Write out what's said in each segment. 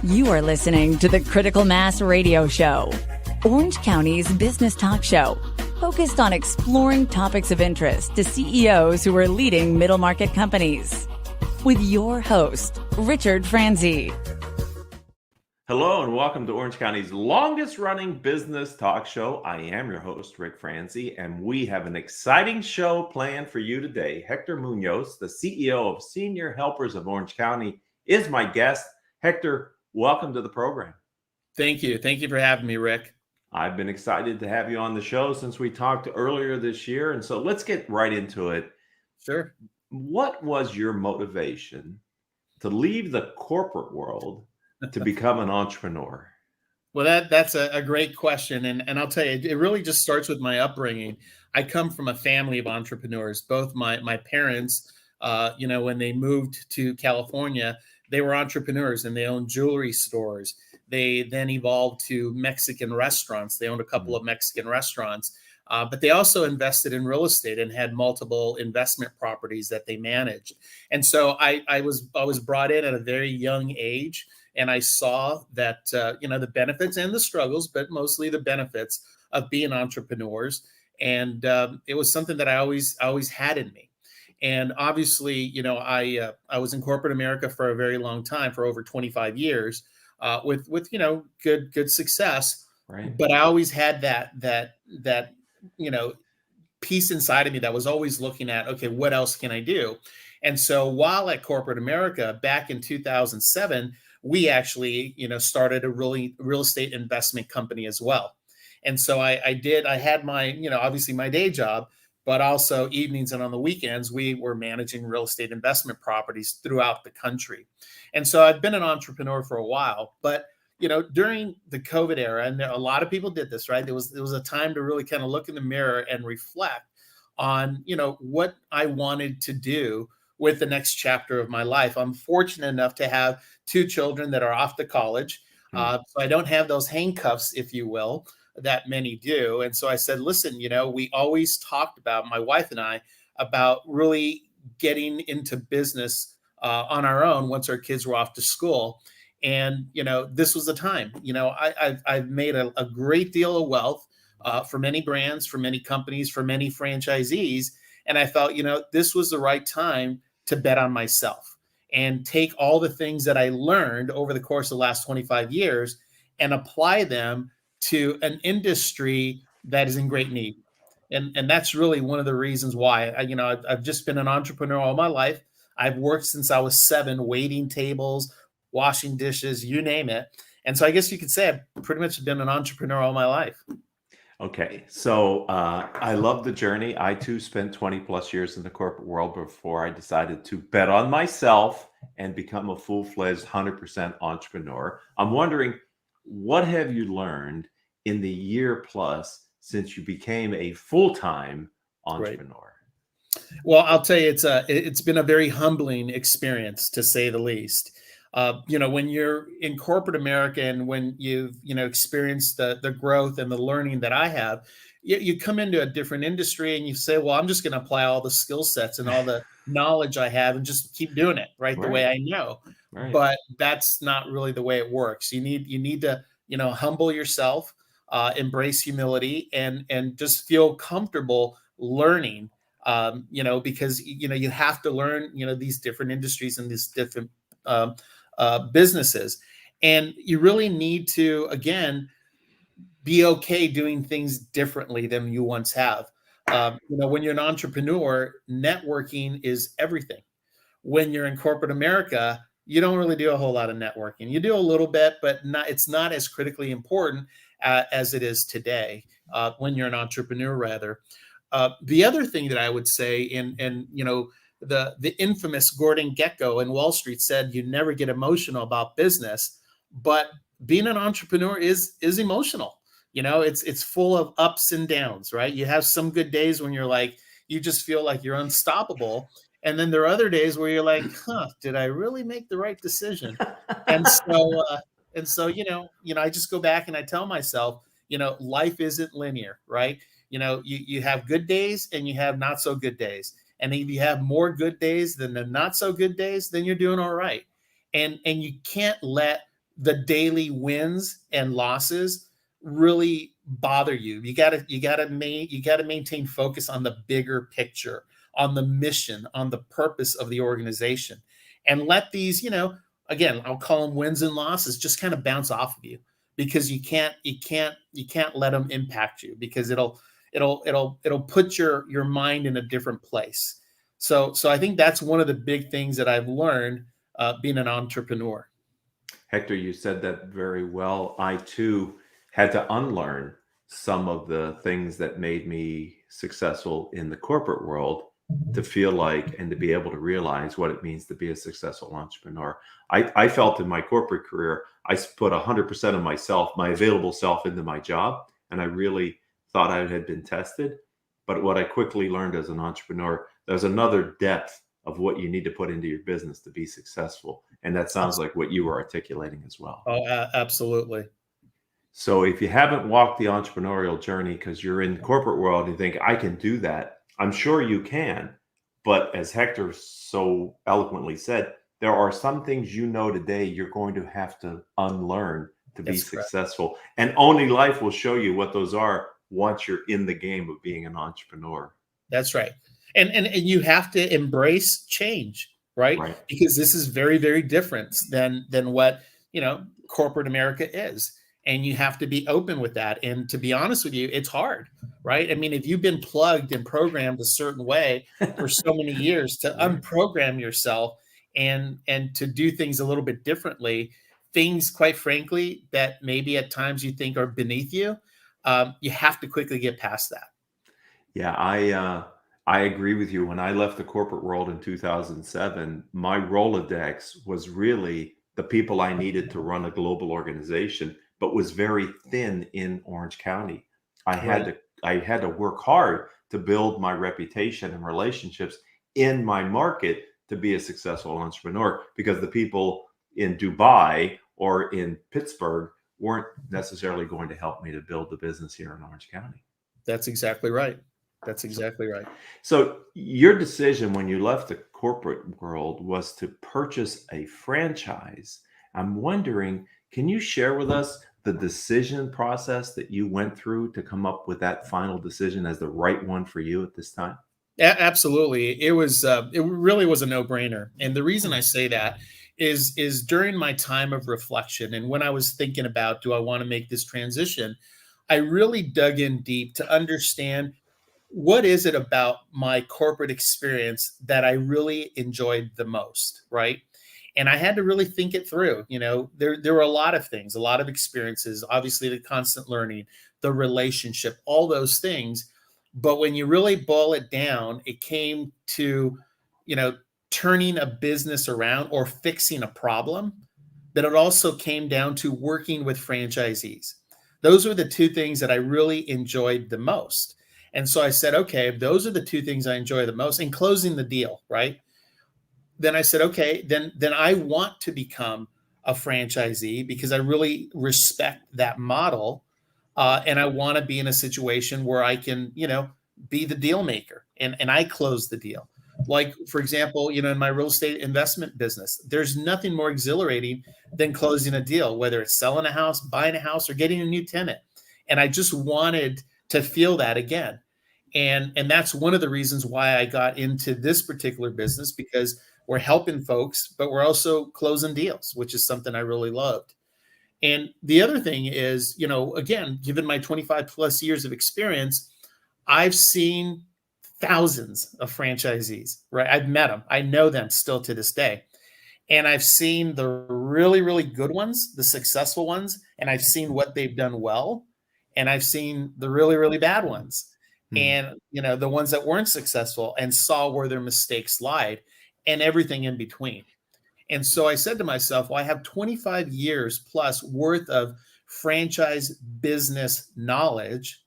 You are listening to the Critical Mass Radio Show, Orange County's business talk show, focused on exploring topics of interest to CEOs who are leading middle market companies. With your host, Richard Franzi. Hello and welcome to Orange County's longest running business talk show. I am your host, Rick Franzi, and we have an exciting show planned for you today. Hector Muñoz, the CEO of Senior Helpers of Orange County, is my guest. Hector, welcome to the program. Thank you. Thank you for having me, Rick. I've been excited to have you on the show since we talked earlier this year. And so let's get right into it. Sure. What was your motivation to leave the corporate world to become an entrepreneur? Well, that's a great question. And I'll tell you, it really just starts with my upbringing. I come from a family of entrepreneurs. Both my parents, when they moved to California, they were entrepreneurs and they owned jewelry stores. They then evolved to Mexican restaurants. They owned a couple of Mexican restaurants, but they also invested in real estate and had multiple investment properties that they managed. And so I was brought in at a very young age, and I saw that the benefits and the struggles, but mostly the benefits of being entrepreneurs. And it was something that I always had in me. And obviously, I was in corporate America for a very long time, for over 25 years, with good success. Right. But I always had that piece inside of me that was always looking at, okay, what else can I do? And so while at corporate America back in 2007, we actually started a real estate investment company as well. And so I had my obviously my day job, but also evenings and on the weekends, we were managing real estate investment properties throughout the country. And so I've been an entrepreneur for a while, but, during the COVID era, and a lot of people did this, right? There was a time to really kind of look in the mirror and reflect on, what I wanted to do with the next chapter of my life. I'm fortunate enough to have two children that are off to college. So I don't have those handcuffs, if you will, that many do. And so I said, listen, we always talked about, my wife and I, about really getting into business on our own once our kids were off to school. And, this was the time. I've made a great deal of wealth for many brands, for many companies, for many franchisees. And I felt, this was the right time to bet on myself and take all the things that I learned over the course of the last 25 years and apply them to an industry that is in great need. And that's really one of the reasons why I've just been an entrepreneur all my life. I've worked since I was 7, waiting tables, washing dishes, you name it. And so I guess you could say I've pretty much been an entrepreneur all my life. Okay. So I love the journey. I too spent 20 plus years in the corporate world before I decided to bet on myself and become a full-fledged 100% entrepreneur. I'm wondering, what have you learned in the year plus since you became a full-time entrepreneur? Right. Well, I'll tell you, it's been a very humbling experience, to say the least. When you're in corporate America and when you've experienced the growth and the learning that I have, you come into a different industry and you say, well, I'm just going to apply all the skill sets and all the knowledge I have and just keep doing it right the way I know. Right. But that's not really the way it works. You need to, humble yourself, embrace humility, and just feel comfortable learning, because, you have to learn, these different industries and these different businesses. And you really need to, again, be okay doing things differently than you once have. When you're an entrepreneur, networking is everything. When you're in corporate America, you don't really do a whole lot of networking. You do a little bit, but it's not as critically important as it is today when you're an entrepreneur, rather. The other thing that I would say, the infamous Gordon Gekko in Wall Street said, you never get emotional about business, but being an entrepreneur is emotional. It's full of ups and downs, right? You have some good days when you're like, you just feel like you're unstoppable. And then there are other days where you're like, did I really make the right decision? And so, I just go back and I tell myself, life isn't linear, right? You have good days and you have not so good days. And if you have more good days than the not so good days, then you're doing all right. And you can't let the daily wins and losses really bother you. You gotta maintain focus on the bigger picture, on the mission, on the purpose of the organization, and let these, again, I'll call them wins and losses, just kind of bounce off of you, because you can't let them impact you, because it'll put your mind in a different place. So I think that's one of the big things that I've learned being an entrepreneur. Hector, you said that very well. I too had to unlearn some of the things that made me successful in the corporate world to feel like and to be able to realize what it means to be a successful entrepreneur. I felt in my corporate career, I put 100% of myself, my available self, into my job, and I really thought I had been tested. But what I quickly learned as an entrepreneur, there's another depth of what you need to put into your business to be successful. And that sounds like what you were articulating as well. Oh, absolutely. So if you haven't walked the entrepreneurial journey because you're in the corporate world and you think, I can do that, I'm sure you can. But as Hector so eloquently said, there are some things today you're going to have to unlearn to be successful. And only life will show you what those are once you're in the game of being an entrepreneur. That's right. And you have to embrace change, right? Because this is very, very different than what, corporate America is. And you have to be open with that. And to be honest with you, it's hard, right? I mean, if you've been plugged and programmed a certain way for so many years, to unprogram yourself and to do things a little bit differently, things, quite frankly, that maybe at times you think are beneath you, you have to quickly get past that. Yeah, I agree with you. When I left the corporate world in 2007, my Rolodex was really the people I needed to run a global organization, but was very thin in Orange County. I had to work hard to build my reputation and relationships in my market to be a successful entrepreneur, because the people in Dubai or in Pittsburgh weren't necessarily going to help me to build the business here in Orange County. That's exactly right. That's exactly right. So your decision when you left the corporate world was to purchase a franchise. I'm wondering, can you share with us the decision process that you went through to come up with that final decision as the right one for you at this time? Absolutely. It really was a no-brainer. And the reason I say that is during my time of reflection, and when I was thinking about, do I want to make this transition, I really dug in deep to understand, what is it about my corporate experience that I really enjoyed the most, right? And I had to really think it through. There were a lot of things, a lot of experiences, obviously the constant learning, the relationship, all those things. But when you really boil it down, it came to, turning a business around or fixing a problem. But it also came down to working with franchisees. Those were the two things that I really enjoyed the most. And so I said, okay, if those are the two things I enjoy the most, and closing the deal, right? Then I said, okay, then I want to become a franchisee, because I really respect that model. And I want to be in a situation where I can, be the deal maker and I close the deal. Like, for example, in my real estate investment business, there's nothing more exhilarating than closing a deal, whether it's selling a house, buying a house, or getting a new tenant. And I just wanted to feel that again. And that's one of the reasons why I got into this particular business, because we're helping folks, but we're also closing deals, which is something I really loved. And the other thing is, again, given my 25 plus years of experience, I've seen thousands of franchisees, right? I've met them. I know them still to this day. And I've seen the really, really good ones, the successful ones, and I've seen what they've done well. And I've seen the really, really bad ones. And, the ones that weren't successful, and saw where their mistakes lied, and everything in between. And so I said to myself, well, I have 25 years plus worth of franchise business knowledge.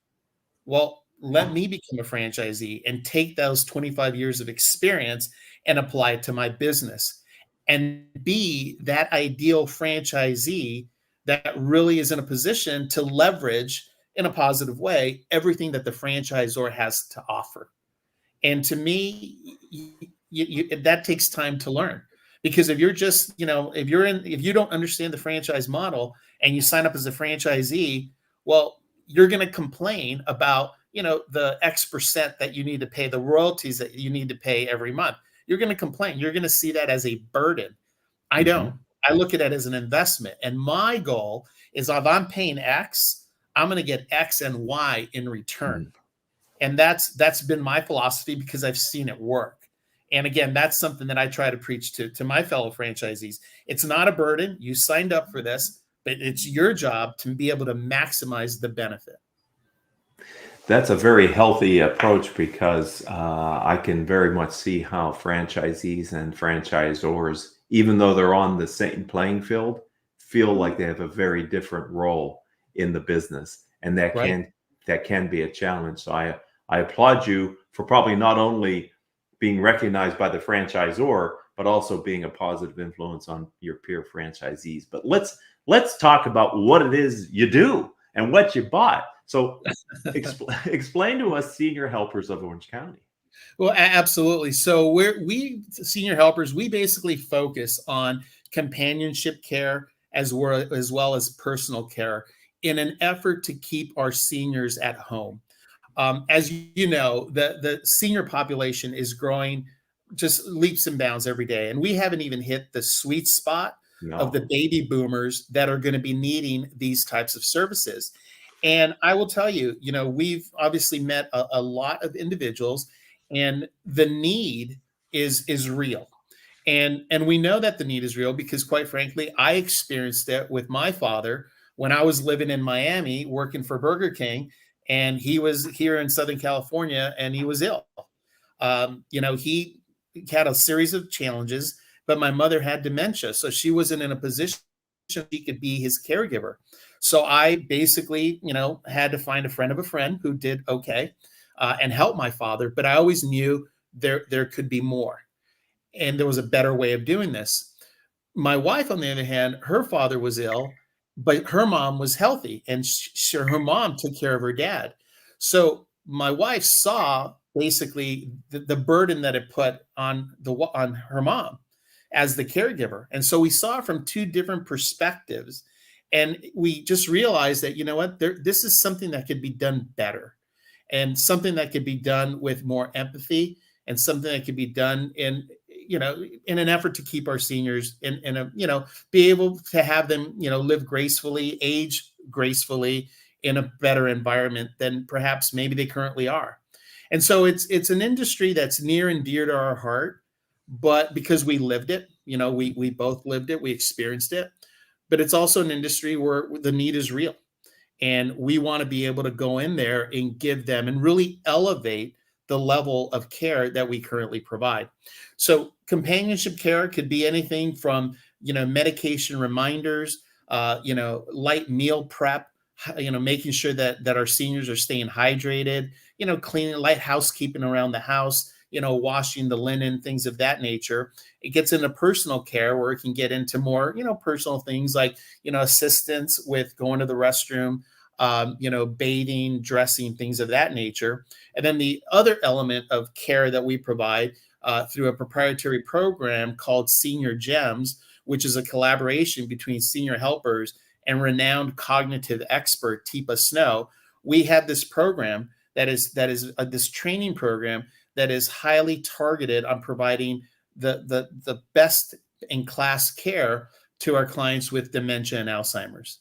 Well, let me become a franchisee and take those 25 years of experience and apply it to my business, and be that ideal franchisee that really is in a position to leverage in a positive way everything that the franchisor has to offer. And to me, that takes time to learn, Because if you're just, if you don't understand the franchise model and you sign up as a franchisee, well, you're going to complain about, the X percent that you need to pay, the royalties that you need to pay every month. You're going to complain. You're going to see that as a burden. I don't. I look at it as an investment. And my goal is, if I'm paying X, I'm going to get X and Y in return. And that's been my philosophy, because I've seen it work. And again, that's something that I try to preach to my fellow franchisees. It's not a burden. You signed up for this, but it's your job to be able to maximize the benefit. That's a very healthy approach, because I can very much see how franchisees and franchisors, even though they're on the same playing field, feel like they have a very different role in the business, and that can be a challenge. So I applaud you for probably not only being recognized by the franchisor, but also being a positive influence on your peer franchisees. But let's talk about what it is you do and what you bought. So explain to us Senior Helpers of Orange County. Well, absolutely. So we Senior Helpers, we basically focus on companionship care as well as personal care in an effort to keep our seniors at home. As you know, the senior population is growing just leaps and bounds every day. And we haven't even hit the sweet spot of the baby boomers that are going to be needing these types of services. And I will tell you, we've obviously met a lot of individuals, and the need is real. And we know that the need is real because, quite frankly, I experienced it with my father when I was living in Miami working for Burger King, and he was here in Southern California and he was ill. He had a series of challenges, but my mother had dementia. So she wasn't in a position she could be his caregiver. So I basically, had to find a friend of a friend who did okay and help my father. But I always knew there could be more, and there was a better way of doing this. My wife, on the other hand, her father was ill, but her mom was healthy, and her mom took care of her dad. So my wife saw basically the burden that it put on her mom as the caregiver. And so we saw it from two different perspectives. And we just realized that, this is something that could be done better, and something that could be done with more empathy, and something that could be done in an effort to keep our seniors be able to have them, live gracefully, age gracefully in a better environment than perhaps maybe they currently are. And so it's an industry that's near and dear to our heart, but because we lived it, we both lived it, we experienced it. But it's also an industry where the need is real. And we want to be able to go in there and give them and really elevate the level of care that we currently provide. So companionship care could be anything from, medication reminders, light meal prep, making sure that our seniors are staying hydrated, cleaning, light housekeeping around the house, washing the linen, things of that nature. It gets into personal care, where it can get into more, personal things like, assistance with going to the restroom, bathing, dressing, things of that nature. And then the other element of care that we provide through a proprietary program called Senior Gems, which is a collaboration between Senior Helpers and renowned cognitive expert Teepa Snow. We have this program that is this training program that is highly targeted on providing the best in class care to our clients with dementia and Alzheimer's.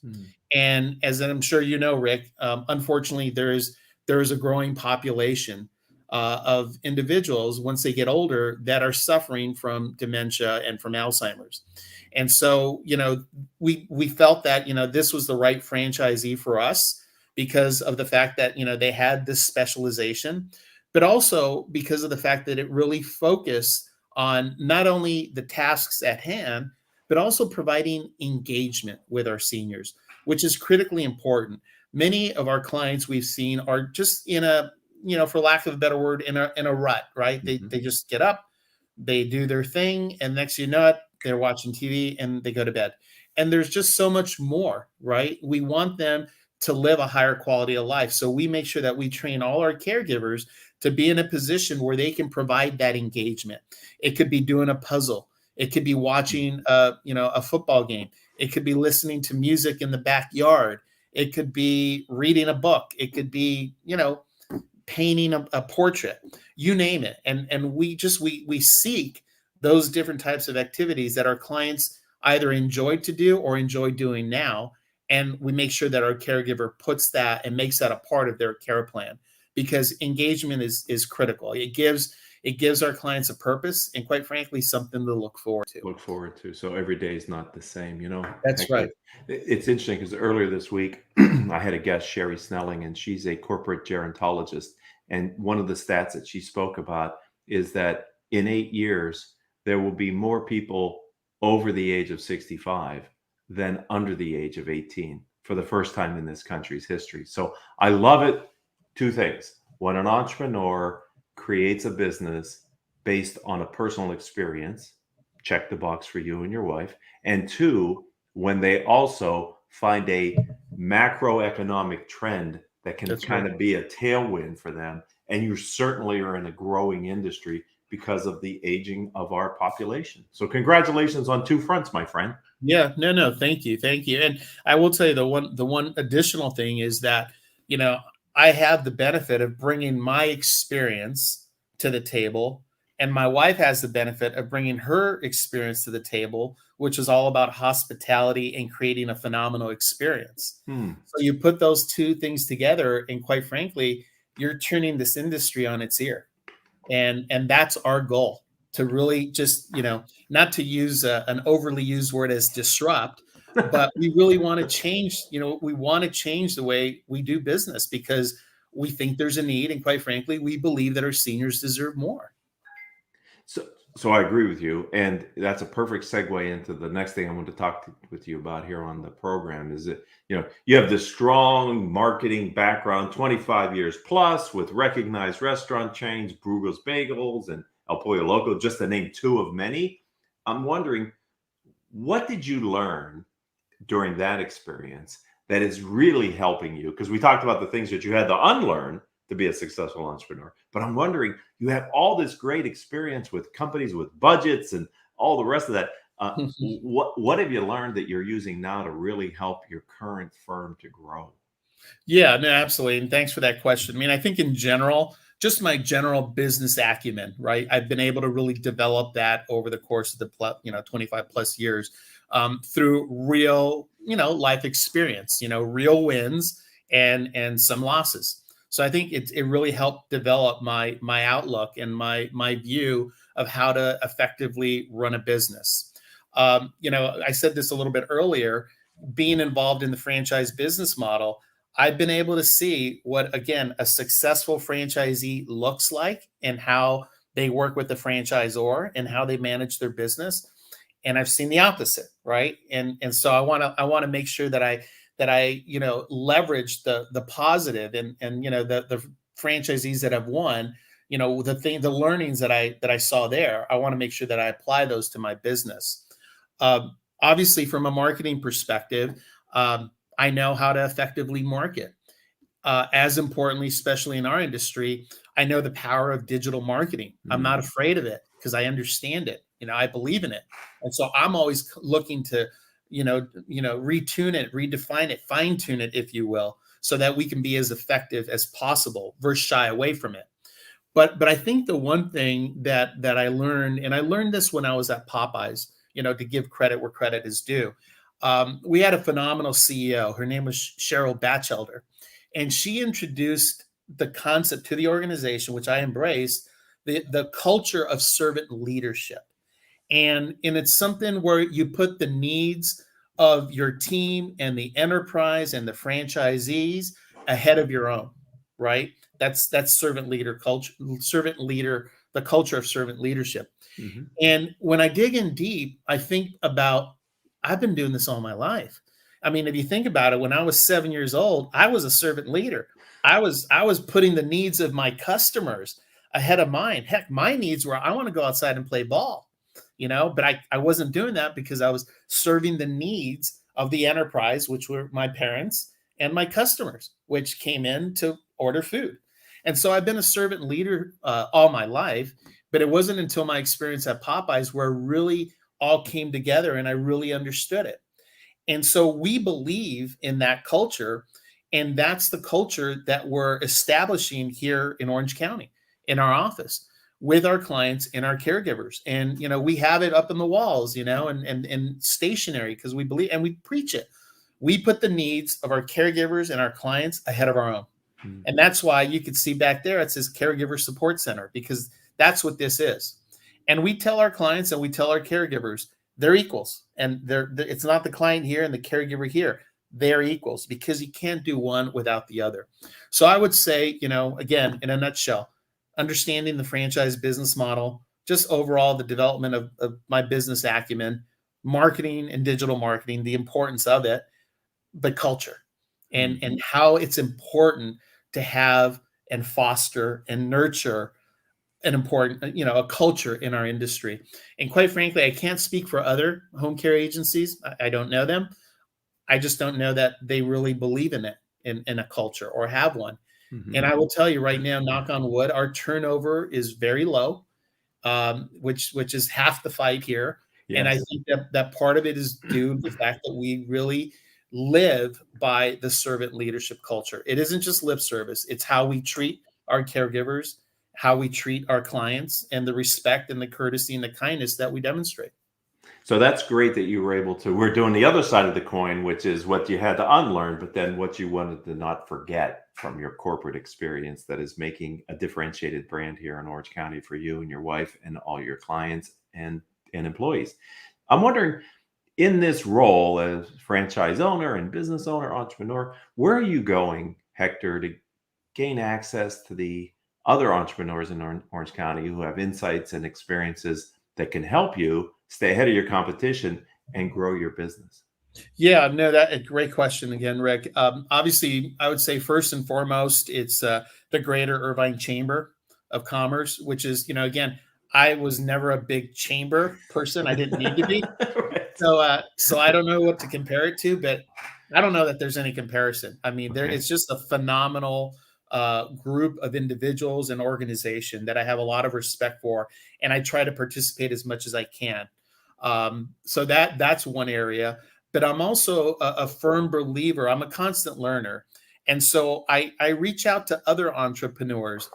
And as I'm sure you know, Rick, unfortunately, there is a growing population of individuals once they get older that are suffering from dementia and from Alzheimer's. And so, we felt that, this was the right franchisee for us because of the fact that, they had this specialization, but also because of the fact that it really focused on not only the tasks at hand, but also providing engagement with our seniors, which is critically important. Many of our clients we've seen are just in a, for lack of a better word, in a rut, right? They just get up, they do their thing, and next you know it, they're watching TV and they go to bed. And there's just so much more, right? We want them to live a higher quality of life. So we make sure that we train all our caregivers to be in a position where they can provide that engagement. It could be doing a puzzle. It could be watching, a football game. It could be listening to music in the backyard. It could be reading a book. It could be, painting a portrait. You name it. And we seek those different types of activities that our clients either enjoy to do or enjoy doing now. And we make sure that our caregiver puts that and makes that a part of their care plan, because engagement is critical. It gives our clients a purpose and, quite frankly, something to look forward to. So every day is not the same, That's right. It's interesting because earlier this week, I had a guest, Sherry Snelling, and she's a corporate gerontologist. And one of the stats that she spoke about is that in 8 years, there will be more people over the age of 65 than under the age of 18 for the first time in this country's history. So I love it. Two things. When an entrepreneur creates a business based on a personal experience, check the box for you and your wife. And two, when they also find a macroeconomic trend that can kind of be a tailwind for them. And you certainly are in a growing industry because of the aging of our population. So congratulations on two fronts, my friend. Yeah, no, thank you. And I will tell you the one additional thing is that, I have the benefit of bringing my experience to the table, and my wife has the benefit of bringing her experience to the table, which is all about hospitality and creating a phenomenal experience. So you put those two things together, and quite frankly, you're turning this industry on its ear. And that's our goal, to really just, not to use an overly used word as disrupt, but we really want to change, we want to change the way we do business, because we think there's a need. And quite frankly, we believe that our seniors deserve more. So I agree with you. And that's a perfect segue into the next thing I want to talk with you about here on the program is that, you have this strong marketing background, 25 years plus, with recognized restaurant chains, Brueggel's Bagels and El Pollo Loco, just to name two of many. I'm wondering, what did you learn during that experience that is really helping you? Because we talked about the things that you had to unlearn to be a successful entrepreneur. But I'm wondering, you have all this great experience with companies with budgets and all the rest of that. What have you learned that you're using now to really help your current firm to grow? Yeah, no, absolutely. And thanks for that question. I mean, I think in general, just my general business acumen, right? I've been able to really develop that over the course of the 25 plus years through real, life experience, real wins and some losses. So I think it really helped develop my outlook and my view of how to effectively run a business. I said this a little bit earlier, being involved in the franchise business model, I've been able to see what, again, a successful franchisee looks like and how they work with the franchisor and how they manage their business. And I've seen the opposite, right? And so I want to make sure that I leverage the positive and the franchisees that have won, the learnings that I saw there. I want to make sure that I apply those to my business. Obviously, from a marketing perspective, I know how to effectively market. As importantly, especially in our industry, I know the power of digital marketing. I'm not afraid of it because I understand it. I believe in it. And so I'm always looking to, retune it, redefine it, fine tune it, if you will, so that we can be as effective as possible versus shy away from it. But I think the one thing that I learned, and I learned this when I was at Popeyes, to give credit where credit is due. We had a phenomenal CEO. Her name was Cheryl Batchelder, and she introduced the concept to the organization, which I embraced, the culture of servant leadership. And it's something where you put the needs of your team and the enterprise and the franchisees ahead of your own, right? That's servant leader culture, the culture of servant leadership. Mm-hmm. And when I dig in deep, I think about, I've been doing this all my life. I mean, if you think about it, when I was 7 years old, I was a servant leader. I was putting the needs of my customers ahead of mine. Heck, my needs were, I want to go outside and play ball. But I wasn't doing that because I was serving the needs of the enterprise, which were my parents, and my customers, which came in to order food. And so I've been a servant leader all my life, but it wasn't until my experience at Popeyes where I really all came together and I really understood it. And so we believe in that culture. And that's the culture that we're establishing here in Orange County, in our office, with our clients and our caregivers. And, we have it up in the walls, and stationary, because we believe, and we preach it. We put the needs of our caregivers and our clients ahead of our own. Mm-hmm. And that's why you could see back there, it says Caregiver Support Center, because that's what this is. And we tell our clients and we tell our caregivers, they're equals. And it's not the client here and the caregiver here. They're equals, because you can't do one without the other. So I would say, again, in a nutshell, understanding the franchise business model, just overall the development of my business acumen, marketing and digital marketing, the importance of it, but culture and how it's important to have and foster and nurture an important, a culture in our industry. And quite frankly, I can't speak for other home care agencies. I don't know them. I just don't know that they really believe in it, in a culture, or have one. Mm-hmm. And I will tell you right now, knock on wood, our turnover is very low, which is half the fight here. Yes. And I think that part of it is due to the fact that we really live by the servant leadership culture. It isn't just lip service. It's how we treat our caregivers, how we treat our clients, and the respect and the courtesy and the kindness that we demonstrate. So that's great that you were able to, we're doing the other side of the coin, which is what you had to unlearn, but then what you wanted to not forget from your corporate experience that is making a differentiated brand here in Orange County for you and your wife and all your clients and employees. I'm wondering, in this role as franchise owner and business owner, entrepreneur, where are you going, Hector, to gain access to the other entrepreneurs in Orange County who have insights and experiences that can help you stay ahead of your competition and grow your business? Yeah, no, that's a great question again, Rick. Obviously, I would say first and foremost, it's the Greater Irvine Chamber of Commerce, which is, again, I was never a big chamber person. I didn't need to be. Right. So I don't know what to compare it to, but I don't know that there's any comparison. I mean, it's just a phenomenal group of individuals and organization that I have a lot of respect for, and I try to participate as much as I can. So that's one area, but I'm also a firm believer. I'm a constant learner. And so I reach out to other entrepreneurs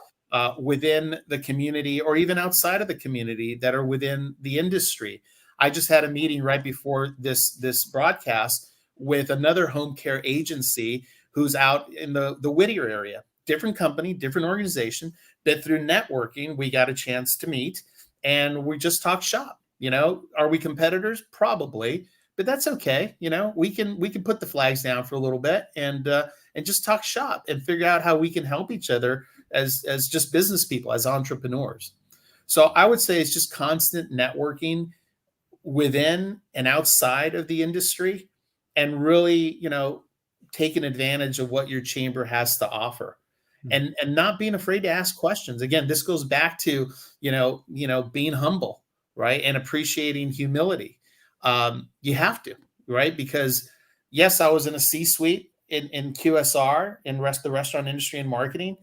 within the community or even outside of the community that are within the industry. I just had a meeting right before this broadcast with another home care agency who's out in the Whittier area. Different company, different organization, but through networking, we got a chance to meet and we just talked shop. Are we competitors? Probably, but that's okay. We can put the flags down for a little bit and just talk shop and figure out how we can help each other as just business people, as entrepreneurs. So I would say it's just constant networking within and outside of the industry and really, taking advantage of what your chamber has to offer. And not being afraid to ask questions. Again, this goes back to, being humble, right? And appreciating humility. You have to, right? Because yes, I was in a C-suite in QSR in the restaurant industry and marketing,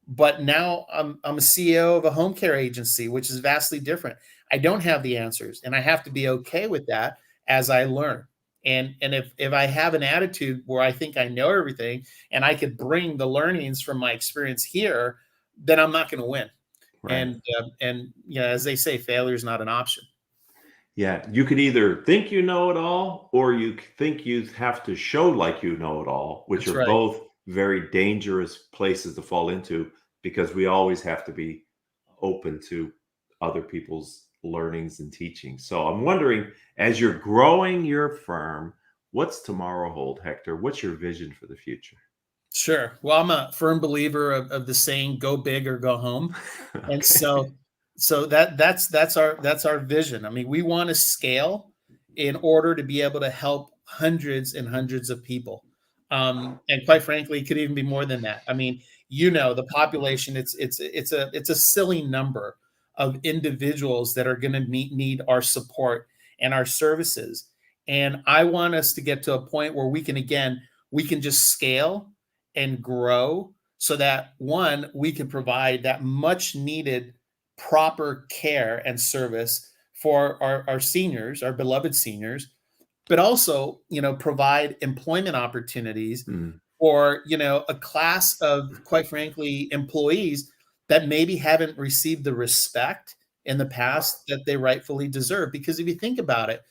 but now I'm a CEO of a home care agency, which is vastly different. I don't have the answers, and I have to be okay with that as I learn. And if I have an attitude where I think I know everything and I could bring the learnings from my experience here, then I'm not going to win. Right. And as they say, failure is not an option. Yeah, you could either think you know it all, or you think you have to show like you know it all, which That's are right. Both very dangerous places to fall into, because we always have to be open to other people's learnings and teaching. So I'm wondering, as you're growing your firm, what's tomorrow hold, Hector? What's your vision for the future? Sure. Well, I'm a firm believer of the saying, go big or go home. Okay. And so that's our vision. I mean, we want to scale in order to be able to help hundreds and hundreds of people. And quite frankly, it could even be more than that. I mean, the population, it's a silly number of individuals that are going to need our support and our services. And I want us to get to a point where we can just scale and grow so that, one, we can provide that much needed proper care and service for our seniors, our beloved seniors, but also, provide employment opportunities for, a class of, quite frankly, employees that maybe haven't received the respect in the past that they rightfully deserve. Because if you think about it,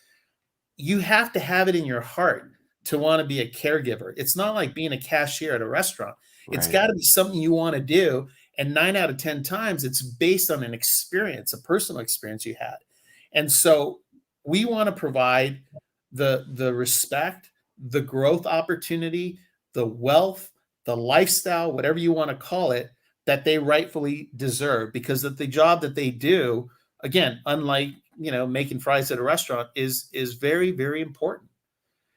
you have to have it in your heart to want to be a caregiver. It's not like being a cashier at a restaurant. It's got to be something you want to do. And 9 out of 10 times, it's based on an experience, a personal experience you had. And so we want to provide the respect, the growth opportunity, the wealth, the lifestyle, whatever you want to call it, that they rightfully deserve, because of the job that they do, again, unlike, making fries at a restaurant, is very, very important.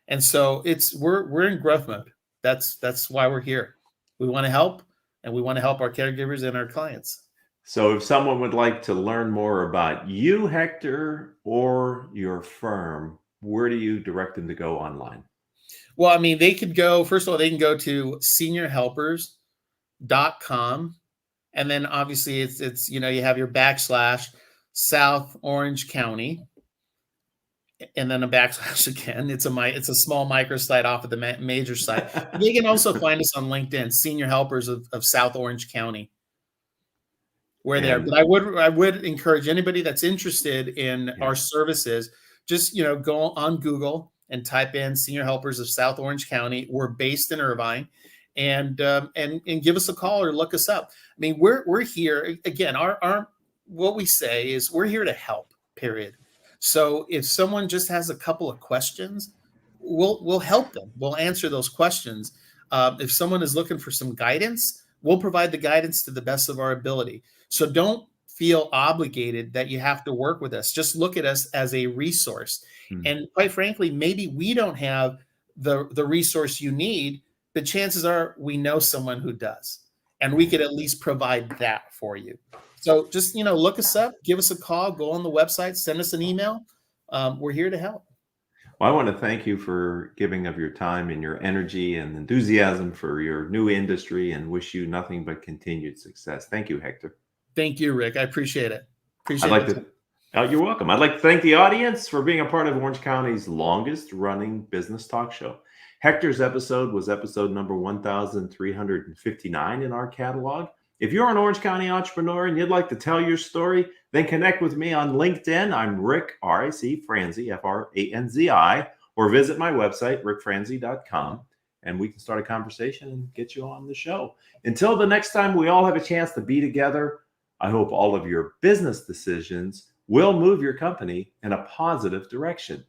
And so we're in growth mode. That's why we're here. We want to help, and we want to help our caregivers and our clients. So if someone would like to learn more about you, Hector, or your firm, where do you direct them to go online? Well, I mean, they can go to seniorhelpers.com. And then obviously it's you have your / South Orange County, and then a / again. It's a small microsite off of the major site. They can also find us on LinkedIn, Senior Helpers of South Orange County. We're there. But I would encourage anybody that's interested in our services, just go on Google and type in Senior Helpers of South Orange County. We're based in Irvine, and give us a call or look us up. I mean, we're here again. Our what we say is we're here to help. Period. So if someone just has a couple of questions, we'll help them. We'll answer those questions. If someone is looking for some guidance, we'll provide the guidance to the best of our ability. So don't feel obligated that you have to work with us. Just look at us as a resource. And quite frankly, maybe we don't have the resource you need, but chances are we know someone who does, and we could at least provide that for you. So just, look us up, give us a call, go on the website, send us an email. We're here to help. Well, I want to thank you for giving of your time and your energy and enthusiasm for your new industry, and wish you nothing but continued success. Thank you, Hector. Thank you, Rick. I appreciate it. You're welcome. I'd like to thank the audience for being a part of Orange County's longest running business talk show. Hector's episode was episode number 1359 in our catalog. If you're an Orange County entrepreneur and you'd like to tell your story, then connect with me on LinkedIn. I'm Rick, R-I-C, Franzi, F-R-A-N-Z-I, or visit my website, rickfranzi.com, and we can start a conversation and get you on the show. Until the next time we all have a chance to be together, I hope all of your business decisions will move your company in a positive direction.